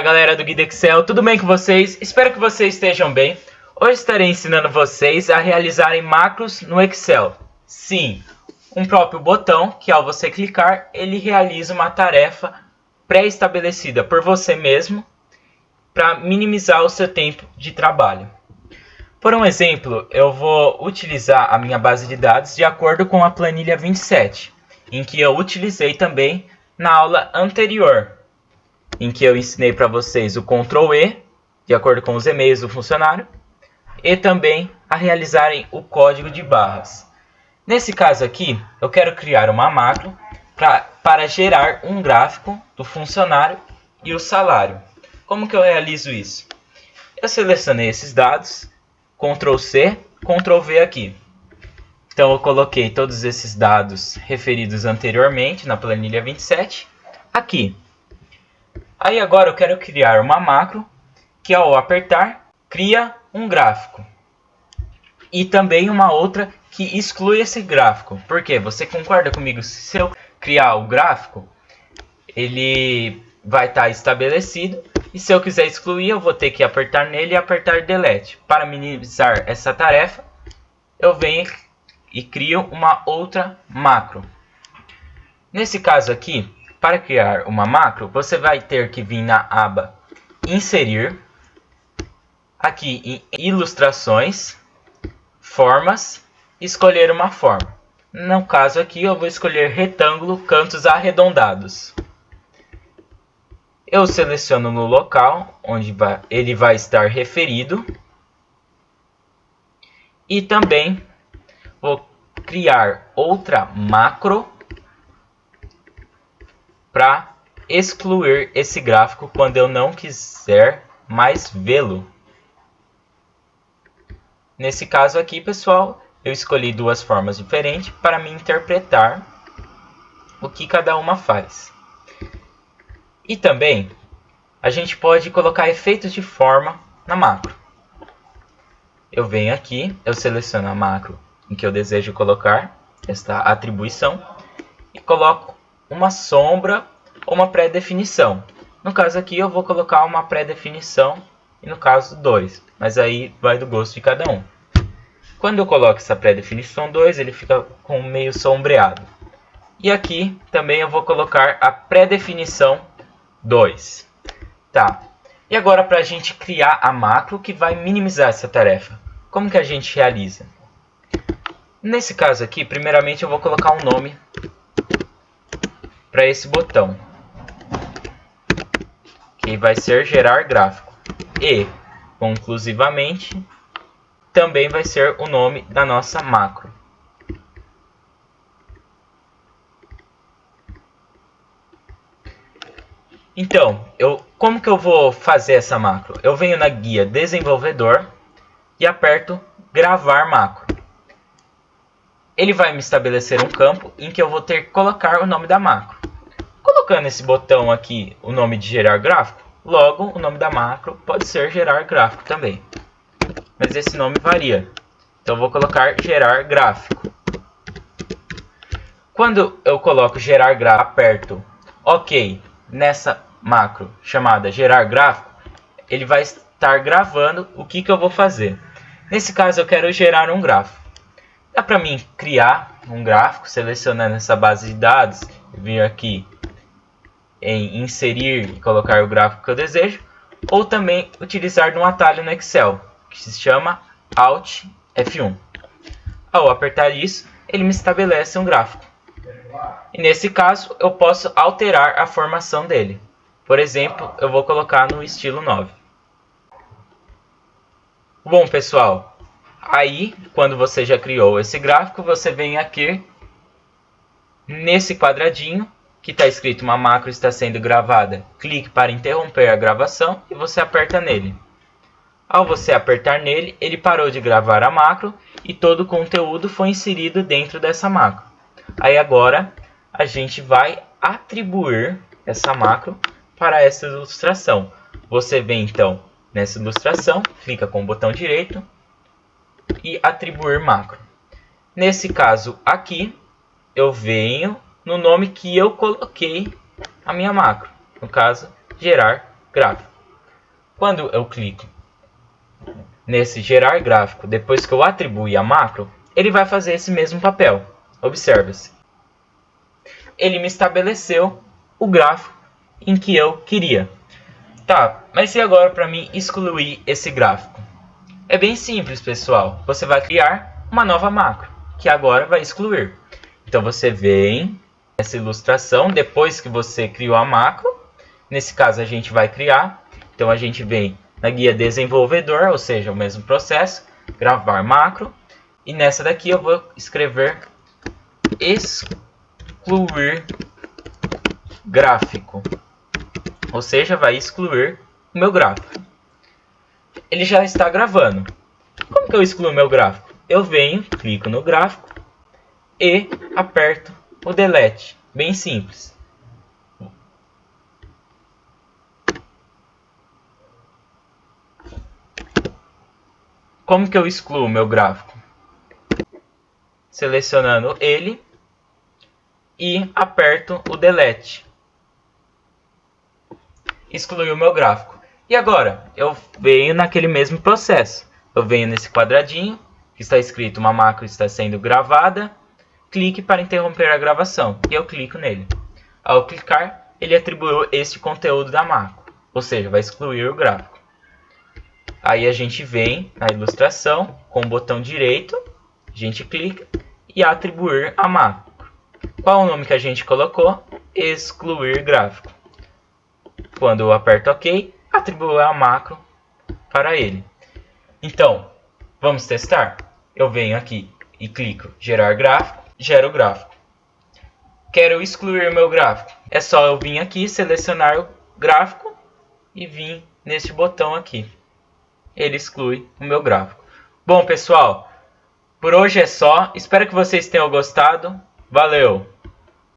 Fala galera do Guia Excel, tudo bem com vocês? Espero que vocês estejam bem. Hoje estarei ensinando vocês a realizarem macros no Excel. Sim, um próprio botão que ao você clicar, ele realiza uma tarefa pré-estabelecida por você mesmo para minimizar o seu tempo de trabalho. Por um exemplo, eu vou utilizar a minha base de dados de acordo com a planilha 27, em que eu utilizei também na aula anterior, em que eu ensinei para vocês o Ctrl E, de acordo com os e-mails do funcionário, e também a realizarem o código de barras. Nesse caso aqui, eu quero criar uma macro para gerar um gráfico do funcionário e o salário. Como que eu realizo isso? Eu selecionei esses dados, Ctrl C, Ctrl V aqui. Então eu coloquei todos esses dados referidos anteriormente na planilha 27 aqui. Aí agora eu quero criar uma macro que ao apertar cria um gráfico. E também uma outra que exclui esse gráfico. Por quê? Você concorda comigo? Se eu criar o gráfico, ele vai estar estabelecido. E se eu quiser excluir, eu vou ter que apertar nele e apertar Delete. Para minimizar essa tarefa, eu venho e crio uma outra macro. Nesse caso aqui, para criar uma macro, você vai ter que vir na aba Inserir, aqui em Ilustrações, Formas, escolher uma forma. No caso aqui, eu vou escolher retângulo, cantos arredondados. Eu seleciono no local onde ele vai estar referido. E também vou criar outra macro para excluir esse gráfico quando eu não quiser mais vê-lo. Nesse caso aqui, pessoal, eu escolhi duas formas diferentes para me interpretar o que cada uma faz. E também, a gente pode colocar efeitos de forma na macro. Eu venho aqui, eu seleciono a macro em que eu desejo colocar esta atribuição e coloco uma sombra ou uma pré-definição. No caso aqui eu vou colocar uma pré-definição e no caso 2, mas aí vai do gosto de cada um. Quando eu coloco essa pré-definição 2, ele fica com meio sombreado. E aqui também eu vou colocar a pré-definição 2. Tá. E agora para a gente criar a macro que vai minimizar essa tarefa. Como que a gente realiza? Nesse caso aqui, primeiramente eu vou colocar um nome para esse botão, que vai ser gerar gráfico. E, conclusivamente, também vai ser o nome da nossa macro. Então, como que eu vou fazer essa macro? Eu venho na guia Desenvolvedor e aperto Gravar Macro. Ele vai me estabelecer um campo em que eu vou ter que colocar o nome da macro. Colocando esse botão aqui, o nome de gerar gráfico, logo o nome da macro pode ser gerar gráfico também. Mas esse nome varia. Então eu vou colocar gerar gráfico. Quando eu coloco gerar gráfico, aperto OK nessa macro chamada gerar gráfico, ele vai estar gravando o que eu vou fazer. Nesse caso eu quero gerar um gráfico. Dá para mim criar um gráfico selecionando essa base de dados, vir aqui em inserir e colocar o gráfico que eu desejo, ou também utilizar um atalho no Excel, que se chama Alt F1. Ao apertar isso, ele me estabelece um gráfico. E nesse caso, eu posso alterar a formação dele. Por exemplo, eu vou colocar no estilo 9. Bom, pessoal, aí, quando você já criou esse gráfico, você vem aqui nesse quadradinho que está escrito uma macro está sendo gravada. Clique para interromper a gravação e você aperta nele. Ao você apertar nele, ele parou de gravar a macro e todo o conteúdo foi inserido dentro dessa macro. Aí agora a gente vai atribuir essa macro para essa ilustração. Você vem então nessa ilustração, clica com o botão direito e atribuir macro. Nesse caso aqui, eu venho no nome que eu coloquei a minha macro, no caso, gerar gráfico. Quando eu clico nesse gerar gráfico, depois que eu atribuir a macro, ele vai fazer esse mesmo papel. Observe-se. Ele me estabeleceu o gráfico em que eu queria. Tá, mas e agora para mim excluir esse gráfico? É bem simples, pessoal. Você vai criar uma nova macro, que agora vai excluir. Então você vem nessa ilustração, depois que você criou a macro, nesse caso a gente vai criar, então a gente vem na guia desenvolvedor, ou seja, o mesmo processo, gravar macro, e nessa daqui eu vou escrever excluir gráfico, ou seja, vai excluir o meu gráfico. Ele já está gravando. Como que eu excluo o meu gráfico? Eu venho, clico no gráfico e aperto o delete. Bem simples. Como que eu excluo o meu gráfico? Selecionando ele e aperto o delete. Excluí o meu gráfico. E agora, eu venho naquele mesmo processo. Eu venho nesse quadradinho, que está escrito uma macro está sendo gravada. Clique para interromper a gravação. E eu clico nele. Ao clicar, ele atribuiu este conteúdo da macro. Ou seja, vai excluir o gráfico. Aí a gente vem na ilustração, com o botão direito, a gente clica e atribuir a macro. Qual o nome que a gente colocou? Excluir gráfico. Quando eu aperto OK, atribuo a macro para ele. Então, vamos testar? Eu venho aqui e clico gerar gráfico, gero o gráfico. Quero excluir o meu gráfico. É só eu vir aqui, selecionar o gráfico e vir neste botão aqui. Ele exclui o meu gráfico. Bom, pessoal, por hoje é só. Espero que vocês tenham gostado. Valeu!